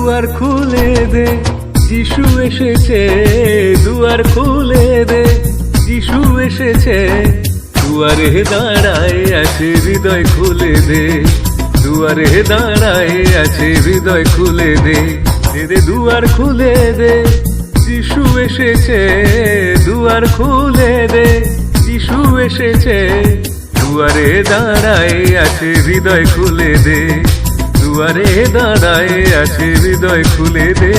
দুয়ার খুলে দে, যিশু এসেছে। দুয়ার খুলে দে, যিশু এসেছে। দুয়ারে দাঁড়ায় আছে, হৃদয় খুলে দে। দুয়ারে দাঁড়ায় আছে, হৃদয় খুলে দে। দে দুয়ার খুলে দে, যিশু এসেছে। দুয়ার খুলে দে, যিশু এসেছে। দুয়ারে দাঁড়ায় আছে, হৃদয় খুলে দে। দুয়ারে দাঁড়ায় আছে, হৃদয় খুলে দে।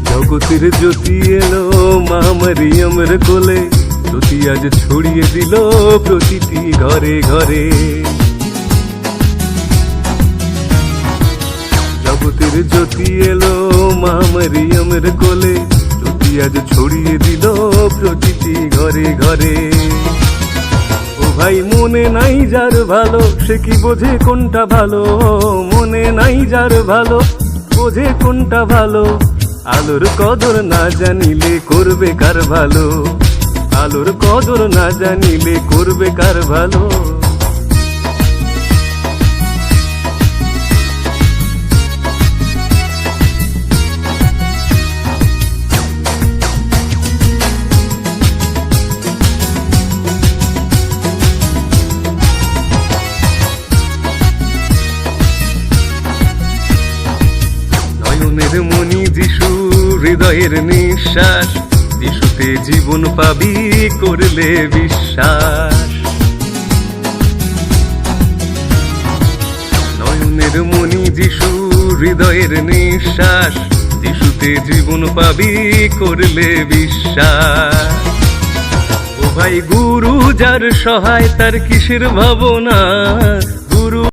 জগতের জ্যোতি এলো মা মরিয়মের কোলে, জ্যোতি আজ ছড়িয়ে দিল প্রতিটি ঘরে ঘরে। জগতের জ্যোতি এলো মা মরিয়মের কোলে, জ্যোতি আজ ছড়িয়ে দিল প্রতিটি ঘরে ঘরে। ও ভাই মনে নাই যার ভালো, সে কি বোঝে কোনটা ভালো। মনে নাই যার ভালো, বোঝে কোনটা ভালো। আলোর কদর না জানিলে করবে কার ভালো। আলোর কদর না জানিলে করবে কার ভালো। নয়নের মণি যিশু, হৃদয়ের নিঃশ্বাস। যিশুতে জীবন পাবি করলে বিশ্বাস। নয়নের মণি যিশু, হৃদয়ের নিঃশ্বাস। যিশুতে জীবন পাবি করলে বিশ্বাস। ও ভাই গুরু যার সহায়, তার কিসের ভাবনা। গুরু